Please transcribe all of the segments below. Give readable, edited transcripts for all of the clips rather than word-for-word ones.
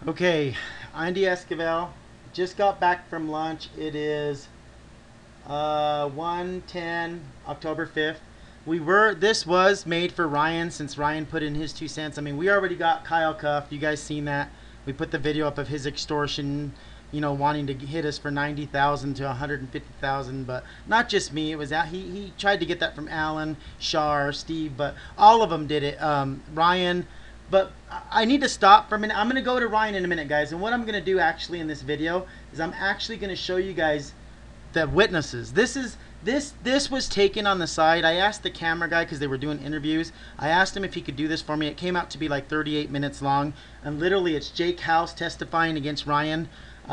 Okay, Andy Esquivel just got back from lunch. It is 1:10, October 5th. This was made for Ryan since Ryan put in his 2 cents. I mean, we already got Kyle cuffed. You guys seen that? We put the video up of his extortion, wanting to hit us for 90,000 to 150,000, but not just me. It was he tried to get that from Allen, Shar, Steve, but all of them did it. Ryan. But I need to stop for a minute. I'm going to go to Ryan in a minute, guys. And what I'm going to do actually in this video is I'm actually going to show you guys the witnesses. This was taken on the side. I asked the camera guy because they were doing interviews. I asked him if he could do this for me. It came out to be like 38 minutes long. And literally it's Jake House testifying against Ryan.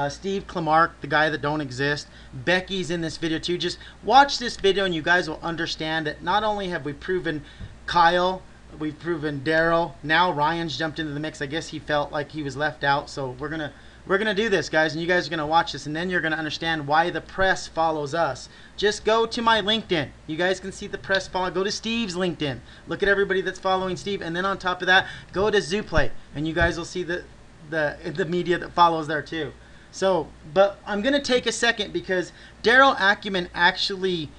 Steve Clamark, the guy that don't exist. Becky's in this video too. Just watch this video and you guys will understand that not only have we proven Kyle, we've proven Daryl. Now Ryan's jumped into the mix. I guess he felt like he was left out. So we're gonna do this, guys, and you guys are gonna watch this, and then you're gonna understand why the press follows us. Just go to my LinkedIn. You guys can see the press follow. Go to Steve's LinkedIn. Look at everybody that's following Steve, and then on top of that, go to Zooplay, and you guys will see the media that follows there too. So, but I'm gonna take a second because Daryl Acumen actually,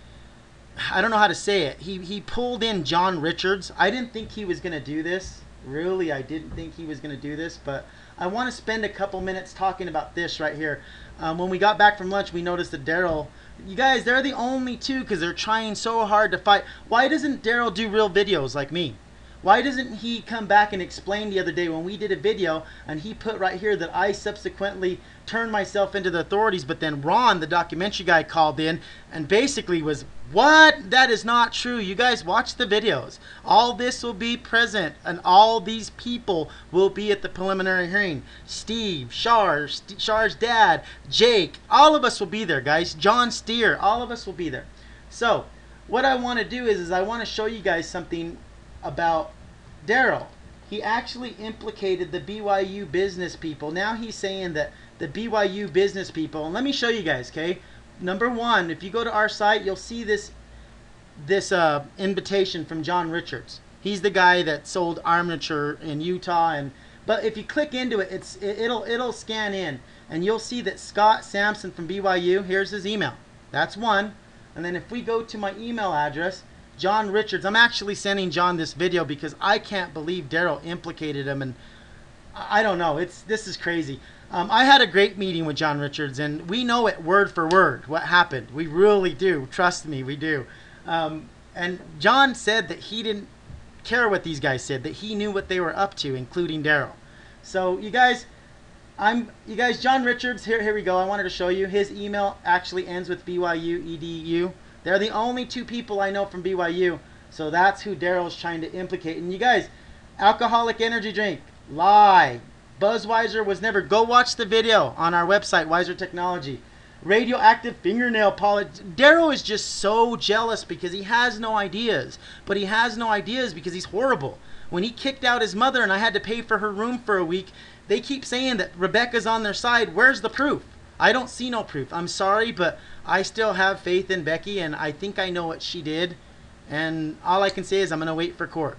I don't know how to say it. He pulled in John Richards. I didn't think he was going to do this. Really, I didn't think he was going to do this. But I want to spend a couple minutes talking about this right here. When we got back from lunch, we noticed that Daryl, you guys, they're the only two because they're trying so hard to fight. Why doesn't Daryl do real videos like me? Why doesn't he come back and explain the other day when we did a video and he put right here that I subsequently turned myself into the authorities, but then Ron, the documentary guy, called in and basically was, what? That is not true. You guys watch the videos. All this will be present and all these people will be at the preliminary hearing. Steve, Shar's dad, Jake, all of us will be there, guys. John Steer, all of us will be there. So what I want to do is I want to show you guys something about Daryl. He actually implicated the BYU business people. Now he's saying that the BYU business people, and let me show you guys, okay? Number one, if you go to our site, you'll see this invitation from John Richards. He's the guy that sold armature in Utah, but if you click into it, it'll scan in, and you'll see that Scott Sampson from BYU, here's his email. That's one. And then if we go to my email address, John Richards, I'm actually sending John this video because I can't believe Daryl implicated him, and I don't know. This is crazy. I had a great meeting with John Richards, and we know it word for word what happened. We really do. Trust me, we do. And John said that he didn't care what these guys said, that he knew what they were up to, including Daryl. So you guys, John Richards, here we go. I wanted to show you. His email actually ends with BYU EDU. They're the only two people I know from BYU. So that's who Daryl's trying to implicate. And you guys, alcoholic energy drink, lie. Buzzweiser was never. Go watch the video on our website, Wiser Technology. Radioactive fingernail polish. Daryl is just so jealous because he has no ideas. But he has no ideas because he's horrible. When he kicked out his mother and I had to pay for her room for a week, they keep saying that Rebecca's on their side. Where's the proof? I don't see no proof. I'm sorry, but I still have faith in Becky, and I think I know what she did. And all I can say is I'm going to wait for court.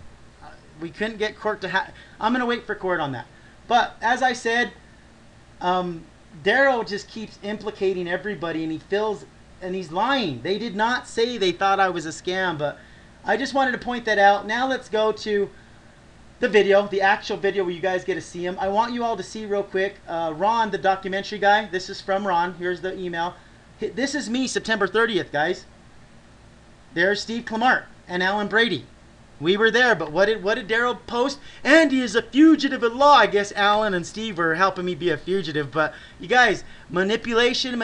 We couldn't get court to I'm going to wait for court on that. But as I said, Daryl just keeps implicating everybody, and he's lying. They did not say they thought I was a scam, but I just wanted to point that out. Now let's go to the video, the actual video where you guys get to see him. I want you all to see real quick. Ron, the documentary guy, this is from Ron. Here's the email. This is me, September 30th, guys. There's Steve Clamark and Allen Brady. We were there, but what did Daryl post? Andy is a fugitive in law. I guess Allen and Steve were helping me be a fugitive. But you guys, manipulation is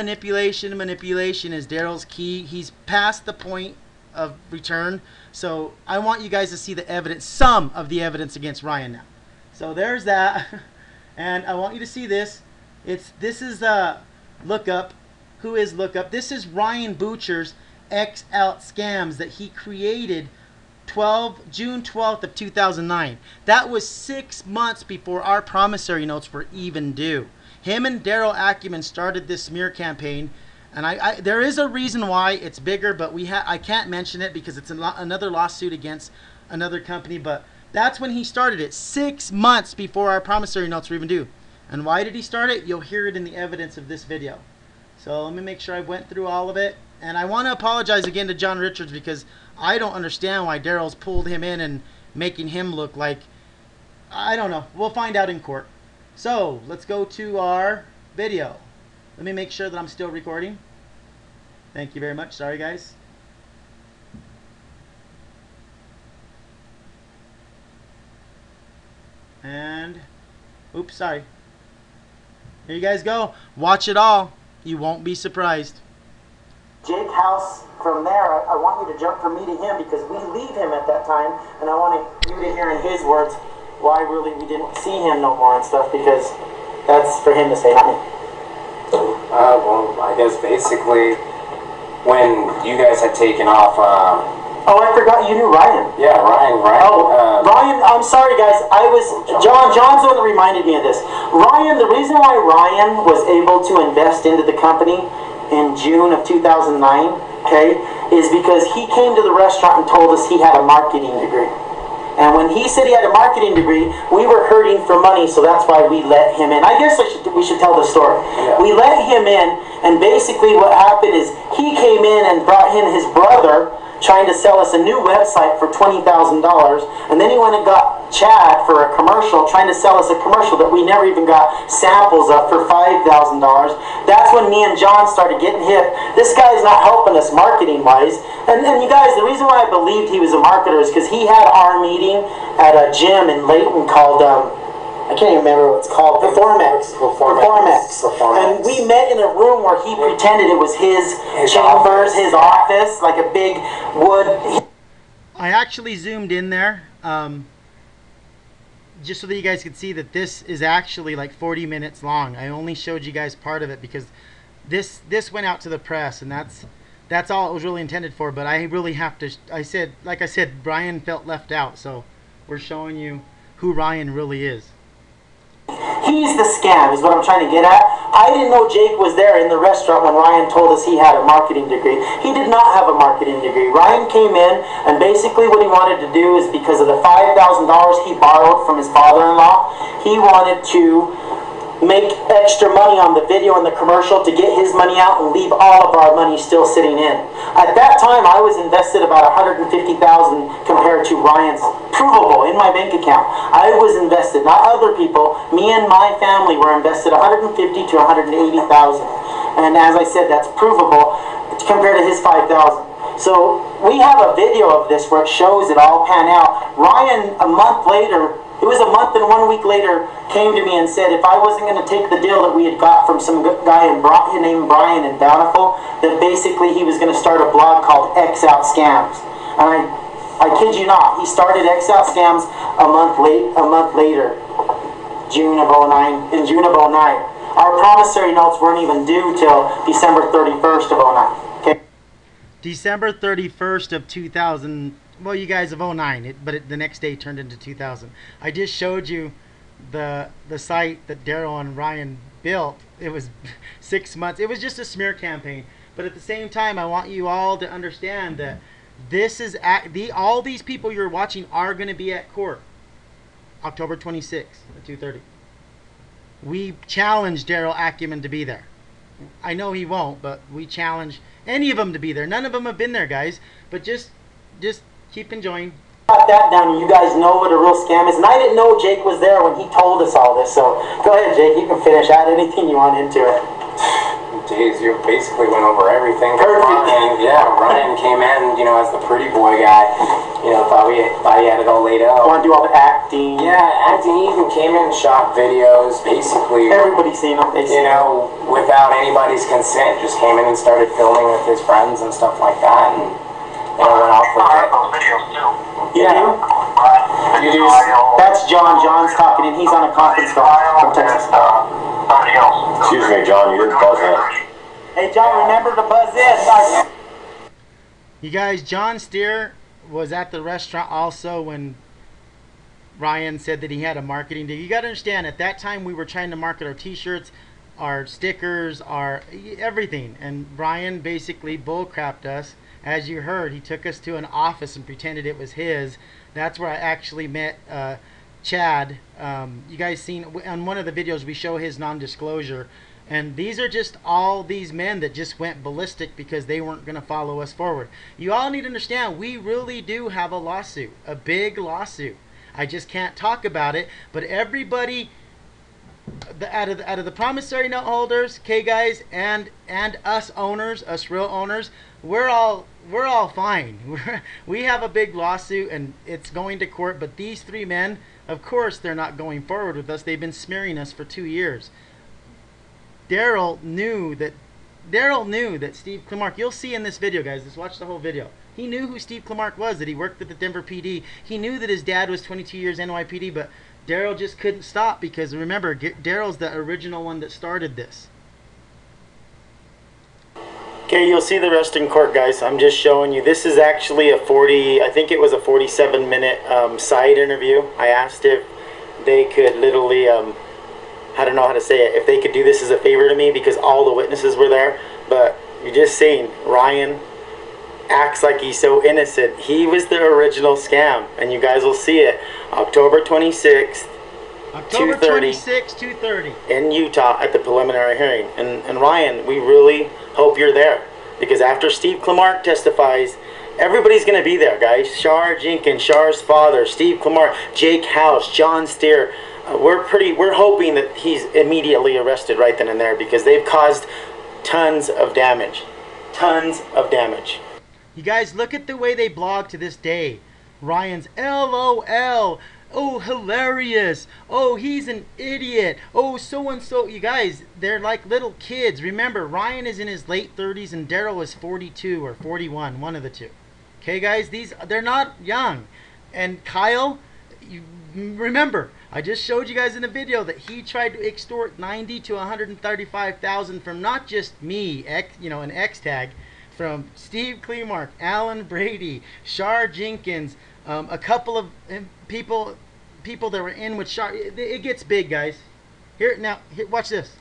Daryl's key. He's past the point of return. So I want you guys to see the evidence, some of the evidence against Ryan now. So there's that. And I want you to see this. This is Lookup. Who is Lookup? This is Ryan Butcher's X Out Scams that he created June 12th of 2009. That was 6 months before our promissory notes were even due. Him and Daryl Acumen started this smear campaign, and there is a reason why it's bigger, but I can't mention it because it's another lawsuit against another company, but that's when he started it, 6 months before our promissory notes were even due. And why did he start it? You'll hear it in the evidence of this video. So let me make sure I went through all of it. And I want to apologize again to John Richards because I don't understand why Daryl's pulled him in and making him look like, I don't know. We'll find out in court. So let's go to our video. Let me make sure that I'm still recording. Thank you very much. Sorry, guys. And, oops, sorry. Here you guys go. Watch it all. You won't be surprised. Jake House, from there, I want you to jump from me to him because we leave him at that time, and I want you to hear in his words why really we didn't see him no more and stuff, because that's for him to say, not me. Well, I guess basically when you guys had taken off, oh, I forgot you knew Ryan. Yeah, Ryan. Oh, Ryan, I'm sorry guys, John's the one that reminded me of this. Ryan, the reason why Ryan was able to invest into the company in June of 2009, okay, is because he came to the restaurant and told us he had a marketing degree. And when he said he had a marketing degree, we were hurting for money, so that's why we let him in. I guess we should tell the story. Yeah. We let him in, and basically what happened is he came in and brought in his brother, trying to sell us a new website for $20,000, and then he went and got Chad for a commercial, trying to sell us a commercial that we never even got samples of for $5,000. That's when me and John started getting hip. This guy's not helping us marketing wise, and you guys, the reason why I believed he was a marketer is because he had our meeting at a gym in Layton called I can't even remember what it's called. Performex. And we met in a room where he pretended it was his chambers, his office, like a big wood. I actually zoomed in there just so that you guys could see that this is actually like 40 minutes long. I only showed you guys part of it because this went out to the press, and that's all it was really intended for. But I really have to, like I said, Brian felt left out, so we're showing you who Ryan really is. He's the scam, is what I'm trying to get at. I didn't know Jake was there in the restaurant when Ryan told us he had a marketing degree. He did not have a marketing degree. Ryan came in, and basically what he wanted to do is, because of the $5,000 he borrowed from his father-in-law, he wanted to make extra money on the video and the commercial to get his money out and leave all of our money still sitting in. At that time, I was invested about $150,000 compared to Ryan's provable in my bank account. I was invested, not other people. Me and my family were invested $150,000 to $180,000. And as I said, that's provable compared to his $5,000. So we have a video of this where it shows it all pan out. Ryan, a month later, it was a month and 1 week later, came to me and said if I wasn't going to take the deal that we had got from some guy named Brian in Bountiful, that basically he was going to start a blog called X Out Scams. And I kid you not, he started X Out Scams a month later, in June of 09. Our promissory notes weren't even due till December 31st of 09. Okay? December 31st of 2000. Well, you guys of 09, but the next day turned into 2000. I just showed you the site that Daryl and Ryan built. It was 6 months. It was just a smear campaign. But at the same time, I want you all to understand that this is all these people you're watching are going to be at court October 26th at 2:30. We challenge Daryl Acumen to be there. I know he won't, but we challenge any of them to be there. None of them have been there, guys. But just keep enjoying. Got that down, and you guys know what a real scam is. And I didn't know Jake was there when he told us all this. So go ahead, Jake. You can finish. Add anything you want into it. Jeez, you basically went over everything. Perfect. Ryan came in, as the pretty boy guy. Thought he had it all laid out. Want to do all the acting? Yeah, acting. He even came in and shot videos. Basically, everybody's seen them. Without anybody's consent, just came in and started filming with his friends and stuff like that. And went off with it. You do? You do. That's John. John's talking, and he's on a conference call from Texas. Excuse me, John, you didn't buzz in. Hey, John, remember to buzz in. You guys, John Steer was at the restaurant also when Ryan said that he had a marketing deal. You got to understand, at that time we were trying to market our t-shirts, our stickers, our everything. And Brian basically bullcrapped us. As you heard, he took us to an office and pretended it was his. That's where I actually met Chad. You guys seen on one of the videos we show his non-disclosure, and these are just all these men that just went ballistic because they weren't going to follow us forward. You all need to understand, we really do have a lawsuit, a big lawsuit. I just can't talk about it, but everybody out of the promissory note holders, okay guys, and us owners, us real owners, we're all fine. We have a big lawsuit and it's going to court, but these three men, of course they're not going forward with us. They've been smearing us for 2 years. Daryl knew that Steve Klemark, you'll see in this video, guys, just watch the whole video. He knew who Steve Klemark was, that he worked at the Denver PD. He knew that his dad was 22 years NYPD, but Daryl just couldn't stop because, remember, Daryl's the original one that started this. Okay, you'll see the rest in court, guys. I'm just showing you. This is actually I think it was a 47-minute side interview. I asked if they could literally, I don't know how to say it, if they could do this as a favor to me because all the witnesses were there. But you're just seeing Ryan acts like he's so innocent. He was the original scam, and you guys will see it. October 26th, October 26th, 2:30 in Utah at the preliminary hearing. And Ryan, we really hope you're there, because after Steve Klemark testifies, everybody's going to be there, guys. Shar Jenkins, Shar's father, Steve Klemark, Jake House, John Steer. We're hoping that he's immediately arrested right then and there, because they've caused tons of damage. Tons of damage. You guys, look at the way they blog to this day. Ryan's LOL. Oh, hilarious. Oh, he's an idiot. Oh, so-and-so. You guys, they're like little kids. Remember, Ryan is in his late 30s and Daryl is 42 or 41, one of the two. Okay, guys, they're not young. And Kyle, remember, I just showed you guys in the video that he tried to extort $90,000 to $135,000 from not just me, an X tag, from Steve Klemark, Allen Brady, Shar Jenkins, a couple of people that were in with Shar. It gets big, guys. Here, watch this.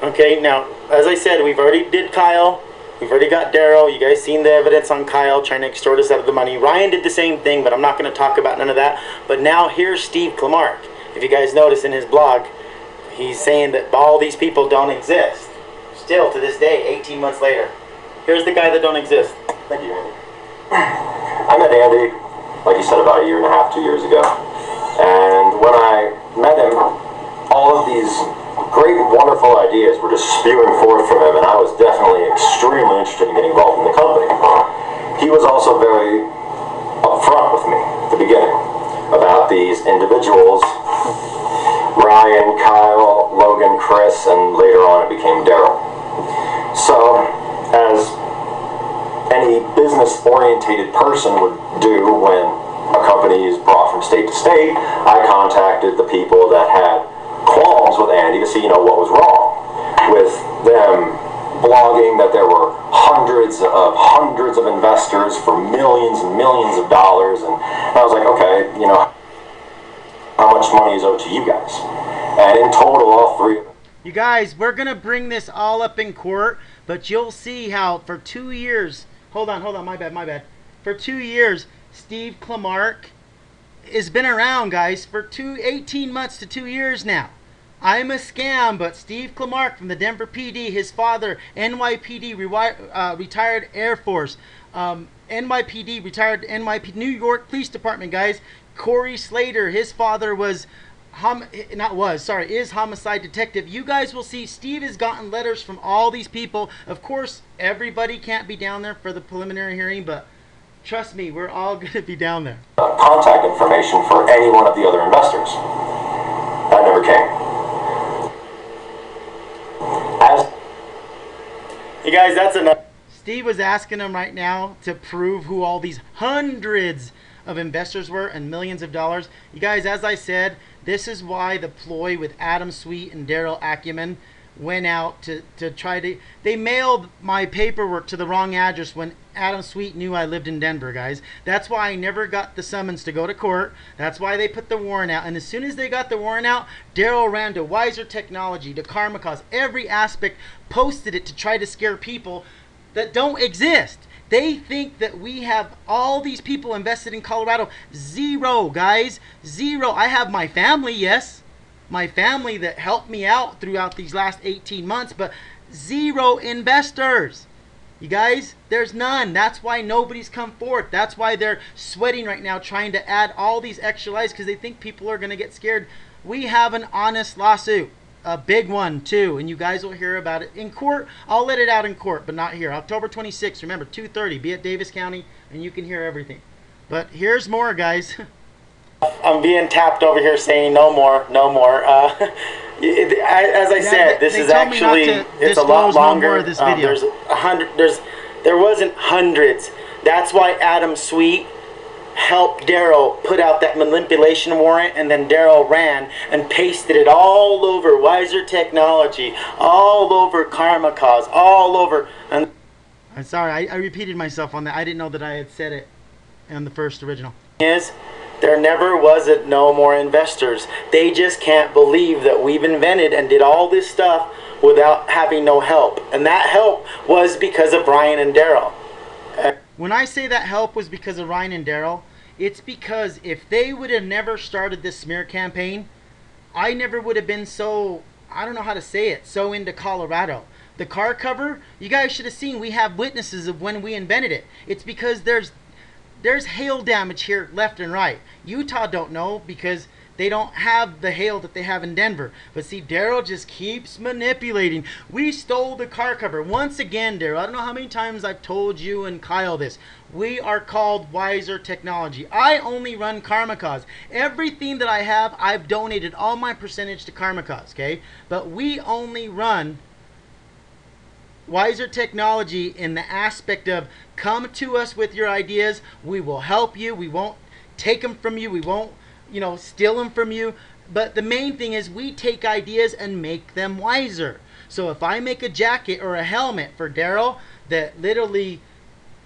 Okay, now, as I said, we've already did Kyle. We've already got Daryl. You guys seen the evidence on Kyle trying to extort us out of the money. Ryan did the same thing, but I'm not going to talk about none of that. But now here's Steve Klemark. If you guys notice in his blog, he's saying that all these people don't exist. Still, to this day, 18 months later. Here's the guy that don't exist. Thank you, Andy. I met Andy, like you said, about 1.5 years, 2 years ago. And when I met him, all of these great, wonderful ideas were just spewing forth from him, and I was definitely extremely interested in getting involved in the company. He was also very upfront with me at the beginning about these individuals: Ryan, Kyle, Logan, Chris, and later on it became Daryl. So, as any business-orientated person would do when a company is brought from state to state, I contacted the people that had qualms with Andy to see, what was wrong with them blogging that there were hundreds of investors for millions and millions of dollars, and I was like, okay, how much money is owed to you guys? And in total, all three of them. You guys, we're going to bring this all up in court, but you'll see how for 2 years, hold on, my bad. For 2 years, Steve Klemark has been around, guys, for 18 months to 2 years now. I'm a scam, but Steve Klemark from the Denver PD, his father, NYPD, retired Air Force, NYPD, retired New York Police Department, guys. Corey Slater, his father was, is homicide detective. You guys will see Steve has gotten letters from all these people. Of course, everybody can't be down there for the preliminary hearing, but trust me, we're all going to be down there. Contact information for any one of the other investors. That never came. You guys, that's enough. Steve was asking him right now to prove who all these hundreds of investors were and millions of dollars. You guys, as I said, this is why the ploy with Adam Sweet and Daryl Acumen went out to try to... They mailed my paperwork to the wrong address when Adam Sweet knew I lived in Denver, guys. That's why I never got the summons to go to court. That's why they put the warrant out. And as soon as they got the warrant out, Daryl ran to Wiser Technology, to Karma Cause, every aspect, posted it to try to scare people that don't exist. They think that we have all these people invested in Colorado. Zero, guys. Zero. I have my family, yes. My family that helped me out throughout these last 18 months, but zero investors. You guys, there's none. That's why nobody's come forth. That's why they're sweating right now trying to add all these extra lies because they think people are going to get scared. We have an honest lawsuit. A big one, too, and you guys will hear about it in court. I'll let it out in court, but not here. October 26th, remember, 2:30. Be at Davis County, and you can hear everything. But here's more, guys. I'm being tapped over here saying no more, no more. As I said, this is actually, it's a lot longer. No more of this video. There wasn't hundreds. That's why Adam Sweet helped Daryl put out that manipulation warrant, and then Daryl ran and pasted it all over Wiser Technology, all over Karma Cause, all over. And I'm sorry, I repeated myself on that. I didn't know that I had said it on the first original. There never was no more investors. They just can't believe that we've invented and did all this stuff without having no help. And that help was because of Ryion and Daryl. When I say that help was because of Ryion and Daryl, it's because if they would have never started this smear campaign, I never would have been so, I don't know how to say it, so into Colorado. The car cover, you guys should have seen, we have witnesses of when we invented it. It's because there's hail damage here left and right. Utah don't know because they don't have the hail that they have in Denver. But see, Daryl just keeps manipulating. We stole the car cover. Once again, Daryl, I don't know how many times I've told you and Kyle this. We are called Wiser Technology. I only run Karma Cause. Everything that I have, I've donated all my percentage to Karma Cause, okay? But we only run Wiser Technology in the aspect of come to us with your ideas. We will help you. We won't take them from you. We won't, steal them from you. But the main thing is we take ideas and make them wiser. So if I make a jacket or a helmet for Daryl that literally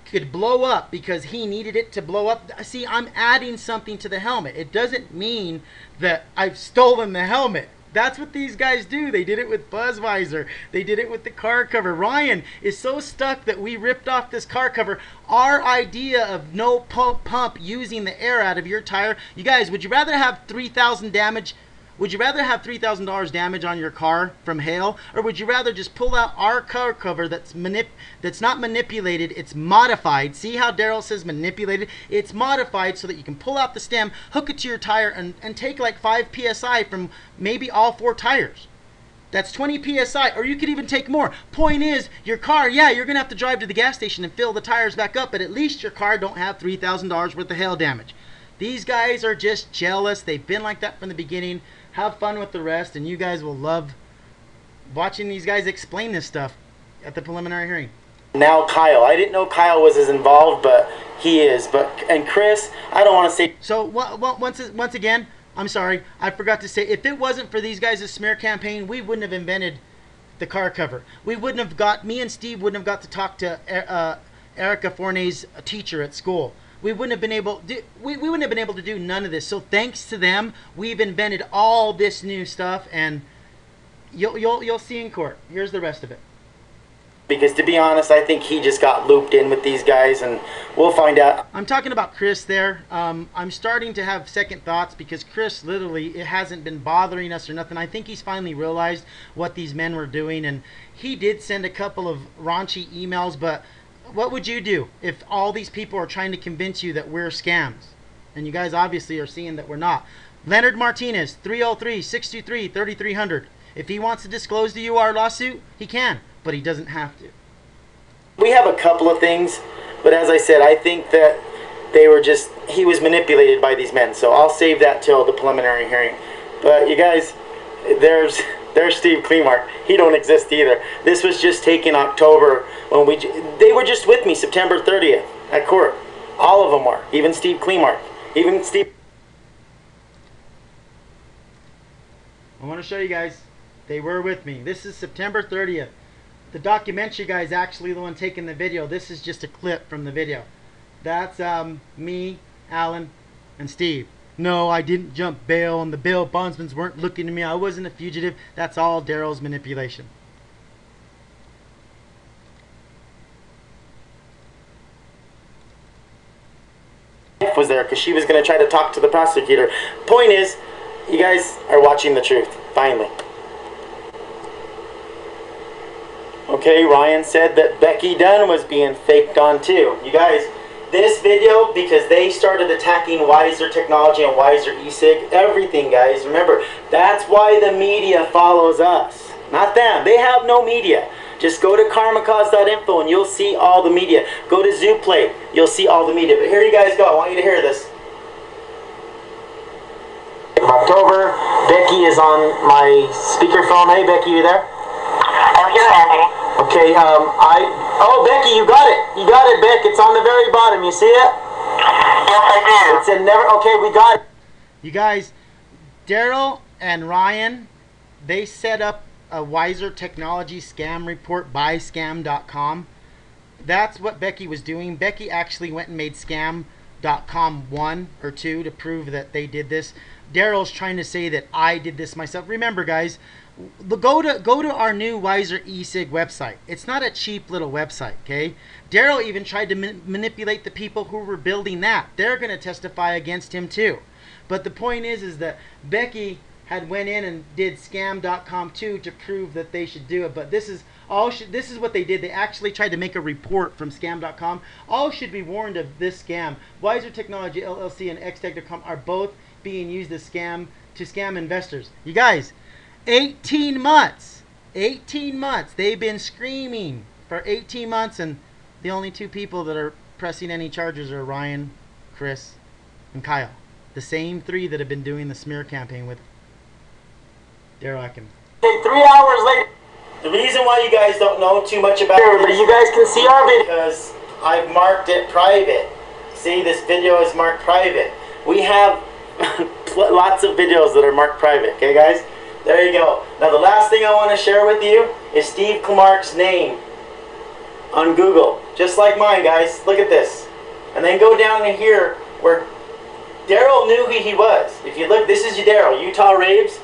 could blow up because he needed it to blow up, see, I'm adding something to the helmet. It doesn't mean that I've stolen the helmet. That's what these guys do. They did it with Buzzweiser. They did it with the car cover. Ryion is so stuck that we ripped off this car cover. Our idea of no pump using the air out of your tire. You guys, would you rather have $3,000 damage? Would you rather have $3,000 damage on your car from hail, or would you rather just pull out our car cover that's not manipulated, it's modified? See how Daryl says manipulated? It's modified so that you can pull out the stem, hook it to your tire, and take like 5 psi from maybe all 4 tires. That's 20 psi, or you could even take more. Point is, your car, yeah, you're gonna have to drive to the gas station and fill the tires back up, but at least your car don't have $3,000 worth of hail damage. These guys are just jealous. They've been like that from the beginning. Have fun with the rest, and you guys will love watching these guys explain this stuff at the preliminary hearing. Now Kyle, I didn't know Kyle was as involved, but he is. And Chris, I don't want to say. So once again, I'm sorry, I forgot to say, if it wasn't for these guys' smear campaign, we wouldn't have invented the car cover. We wouldn't have got, me and Steve wouldn't have got to talk to Erica Forney's teacher at school. We wouldn't have been able to do none of this. So thanks to them, we've invented all this new stuff, and you'll see in court. Here's the rest of it. Because to be honest, I think he just got looped in with these guys, and we'll find out. I'm talking about Chris there. I'm starting to have second thoughts because Chris literally, it hasn't been bothering us or nothing. I think he's finally realized what these men were doing, and he did send a couple of raunchy emails, but what would you do if all these people are trying to convince you that we're scams? And you guys obviously are seeing that we're not. Leonard Martinez, 303-623-3300. If he wants to disclose to you our lawsuit, he can, but he doesn't have to. We have a couple of things, but as I said, I think that he was manipulated by these men, so I'll save that till the preliminary hearing. But you guys, there's Steve Klemark. He don't exist either. This was just taken October when they were just with me September 30th at court. All of them were, even Steve Klemark, even Steve. I want to show you guys. They were with me. This is September 30th. The documentary guy is actually the one taking the video. This is just a clip from the video. That's me, Allen, and Steve. No, I didn't jump bail, and the bail bondsmen weren't looking at me. I wasn't a fugitive. That's all Daryl's manipulation. was there because she was going to try to talk to the prosecutor. Point is, you guys are watching the truth, finally. Okay, Ryan said that Becky Dunn was being faked on too. You guys, this video, because they started attacking Wiser Technology and Wiser eSig, everything, guys. Remember, that's why the media follows us, not them. They have no media. Just go to karmacause.info and you'll see all the media. Go to Zooplay, you'll see all the media. But here you guys go. I want you to hear this. October, Becky is on my speakerphone. Hey, Becky, you there? I'm here, Andy. Okay, oh, Becky, you got it. You got it, Beck. It's on the very bottom. You see it? Yes, I do. It's in never, okay, we got it. You guys, Daryl and Ryan, they set up a Wiser Technology scam report by scam.com. That's what Becky was doing. Becky actually went and made scam.com 1 or 2 to prove that they did this. Daryl's trying to say that I did this myself. Remember, guys, go to our new Wiser eSig website. It's not a cheap little website, okay? Daryl even tried to manipulate the people who were building that. They're going to testify against him too. But the point is that Becky had went in and did scam.com too to prove that they should do it. But this is what they did. They actually tried to make a report from scam.com. All should be warned of this scam. Wiser Technology LLC and xtech.com are both being used as scam investors. You guys, 18 months. 18 months. They've been screaming for 18 months, and the only 2 people that are pressing any charges are Ryan, Chris, and Kyle. The same 3 that have been doing the smear campaign with Daryl Acumen. Okay, 3 hours later. The reason why you guys don't know too much about it, But you guys can see our video. because I've marked it private. See, this video is marked private. We have lots of videos that are marked private, okay, guys? There you go. Now, the last thing I want to share with you is Steve Klemark's name on Google. Just like mine, guys. Look at this. And then go down to here where Daryl knew who he was. If you look, this is Daryl, Utah Raves.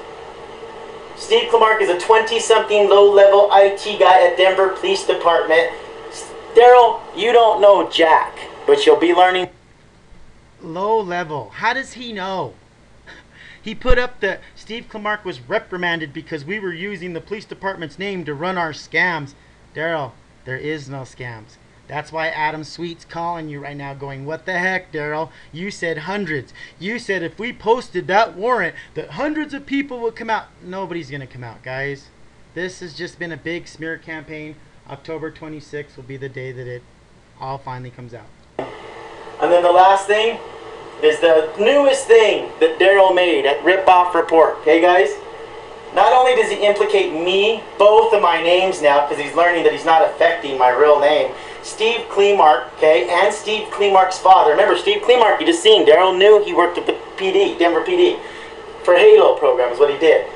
Steve Klemark is a 20-something low-level IT guy at Denver Police Department. Daryl, you don't know jack, but you'll be learning. Low level. How does he know? He put up that Steve Klemark was reprimanded because we were using the police department's name to run our scams. Daryl, there is no scams. That's why Adam Sweet's calling you right now going, what the heck, Daryl? You said hundreds. You said if we posted that warrant that hundreds of people would come out. Nobody's going to come out, guys. This has just been a big smear campaign. October 26th will be the day that it all finally comes out. And then the last thing is the newest thing that Daryl made at Rip Off Report. Okay, guys? Not only does he implicate me, both of my names now, because he's learning that he's not affecting my real name. Steve Klemark, okay, and Steve Klemark's father. Remember, Steve Klemark, you just seen. Daryl knew he worked at the PD, Denver PD, for Halo program is what he did.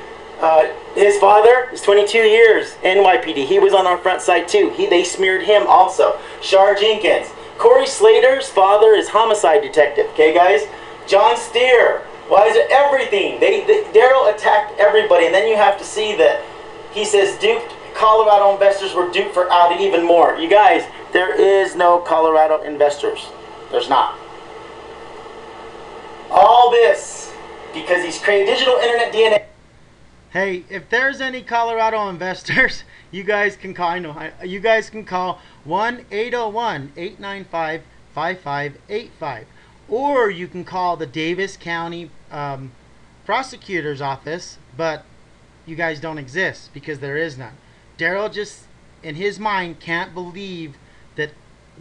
His father is 22 years NYPD. He was on our front side too. They smeared him also. Shar Jenkins. Corey Slater's father is homicide detective. Okay, guys? John Steer. Why is it everything? Daryl attacked everybody, and then you have to see that he says duped. Colorado investors were duped for out even more. You guys, there is no Colorado investors. There's not. All this because he's created digital internet DNA. Hey, if there's any Colorado investors, you guys can call. I know. You guys can call 1-801-895-5585, or you can call the Davis County Prosecutor's Office. But you guys don't exist because there is none. Daryl just, in his mind, can't believe that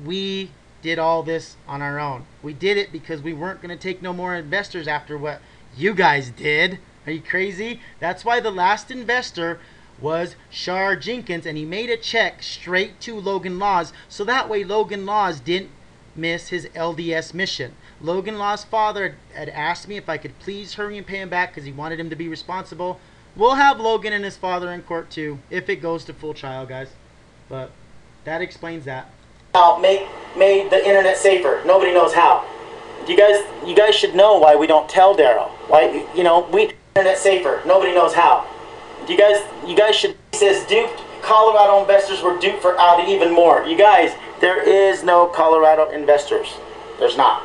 we did all this on our own. We did it because we weren't going to take no more investors after what you guys did. Are you crazy? That's why the last investor was Shar Jenkins, and he made a check straight to Logan Laws, so that way Logan Laws didn't miss his LDS mission. Logan Laws' father had asked me if I could please hurry and pay him back because he wanted him to be responsible. We'll have Logan and his father in court too, if it goes to full trial, guys. But that explains that. Now, made the internet safer. Nobody knows how. You guys should know why we don't tell Daryl. Why, we internet safer. Nobody knows how. You guys should. He says duped. Colorado investors were duped for out even more. You guys, there is no Colorado investors. There's not.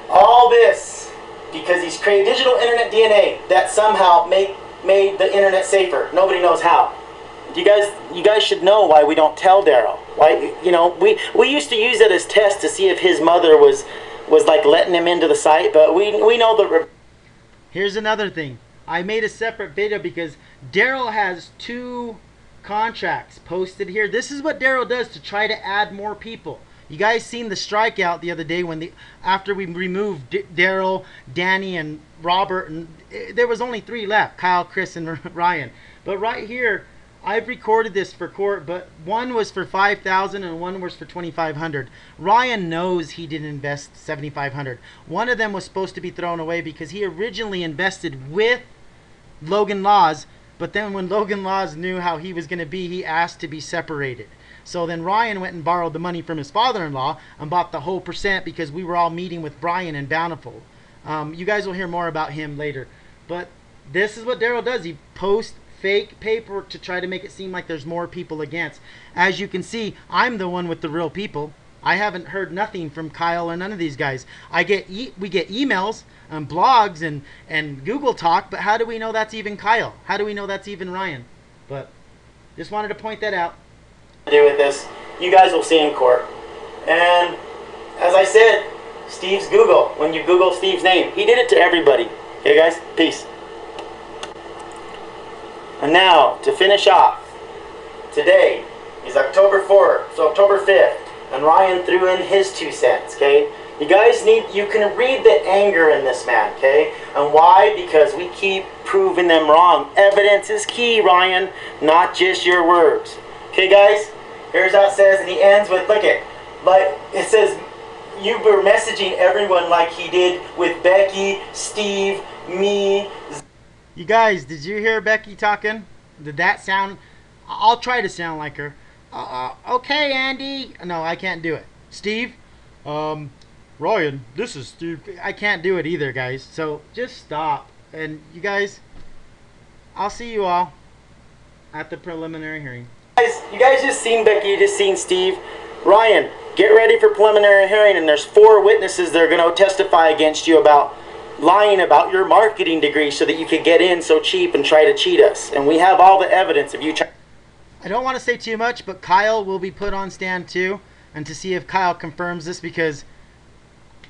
All this because he's created digital internet DNA that somehow made the internet safer. Nobody knows how. You guys should know why we don't tell Daryl. Why, you know, we used to use it as test to see if his mother was like letting him into the site, but we know the. Here's another thing. I made a separate video because Daryl has 2 contracts posted here. This is what Daryl does to try to add more people. You guys seen the strikeout the other day when after we removed Daryl, Danny, and Robert, and there was only 3 left: Kyle, Chris, and Ryan. But right here, I've recorded this for court, but one was for $5,000 and one was for $2,500. Ryan knows he didn't invest $7,500. One of them was supposed to be thrown away because he originally invested with Logan Laws, but then when Logan Laws knew how he was going to be, he asked to be separated. So then Ryan went and borrowed the money from his father-in-law and bought the whole percent because we were all meeting with Brian in Bountiful. You guys will hear more about him later. But this is what Daryl does. He posts fake paperwork to try to make it seem like there's more people against. As you can see, I'm the one with the real people. I haven't heard nothing from Kyle or none of these guys. We get emails and blogs and Google Talk, but how do we know that's even Kyle? How do we know that's even Ryan? But just wanted to point that out. Do with this, you guys will see in court. And as I said, Steve's Google. When you Google Steve's name, he did it to everybody. Okay, guys, peace. And now to finish off, today is October 4th, so October 5th, and Ryan threw in his 2 cents. Okay, you guys you can read the anger in this man. Okay, and why? Because we keep proving them wrong. Evidence is key, Ryan, not just your words. Okay, guys. Here's how it says, and he ends with, look it, like it says, you were messaging everyone like he did with Becky, Steve, me. You guys, did you hear Becky talking? Did that sound? I'll try to sound like her. Okay, Andy. No, I can't do it. Steve, Ryan, this is Steve. I can't do it either, guys. So just stop. And you guys, I'll see you all at the preliminary hearing. You guys just seen Becky, you just seen Steve. Ryan, get ready for preliminary hearing, and there's 4 witnesses that are going to testify against you about lying about your marketing degree so that you could get in so cheap and try to cheat us. And we have all the evidence of you trying. I don't want to say too much, but Kyle will be put on stand too, and to see if Kyle confirms this, because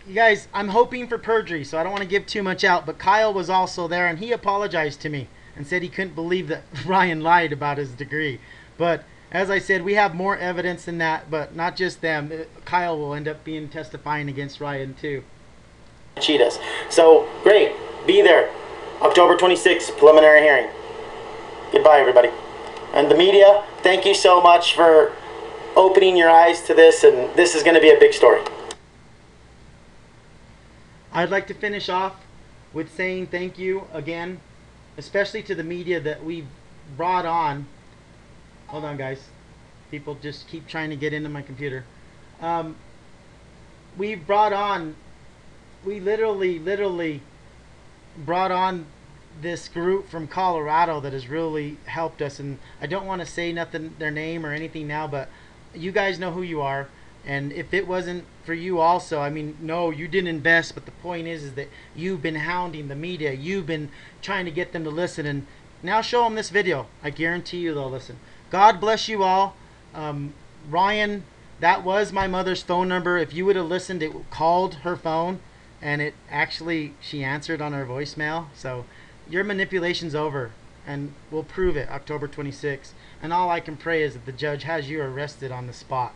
you guys, I'm hoping for perjury, so I don't want to give too much out, but Kyle was also there, and he apologized to me and said he couldn't believe that Ryan lied about his degree. But as I said, we have more evidence than that, but not just them. Kyle will end up being testifying against Ryan too. Cheat us. So great, be there. October 26th, preliminary hearing. Goodbye, everybody. And the media, thank you so much for opening your eyes to this, and this is going to be a big story. I'd like to finish off with saying thank you again, especially to the media that we've brought on. Hold on, guys. People just keep trying to get into my computer. We literally brought on this group from Colorado that has really helped us, and I don't want to say their name or anything now, but you guys know who you are. And if it wasn't for you also, I mean, no, you didn't invest, but the point is that you've been hounding the media. You've been trying to get them to listen, and now show them this video. I guarantee you they'll listen. God bless you all. Ryan, that was my mother's phone number. If you would have listened, it called her phone, and it actually, she answered on her voicemail. So your manipulation's over, and we'll prove it October 26th. And all I can pray is that the judge has you arrested on the spot.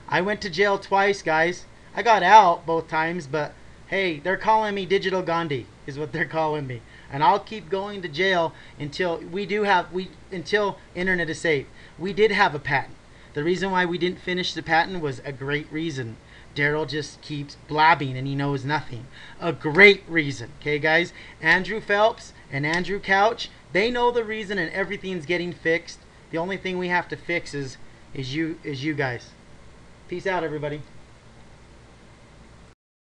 I went to jail twice, guys. I got out both times, but hey, they're calling me Digital Gandhi, is what they're calling me. And I'll keep going to jail until until internet is safe. We did have a patent. The reason why we didn't finish the patent was a great reason. Daryl just keeps blabbing and he knows nothing. A great reason. Okay, guys? Andrew Phelps and Andrew Couch, they know the reason, and everything's getting fixed. The only thing we have to fix is you guys. Peace out, everybody.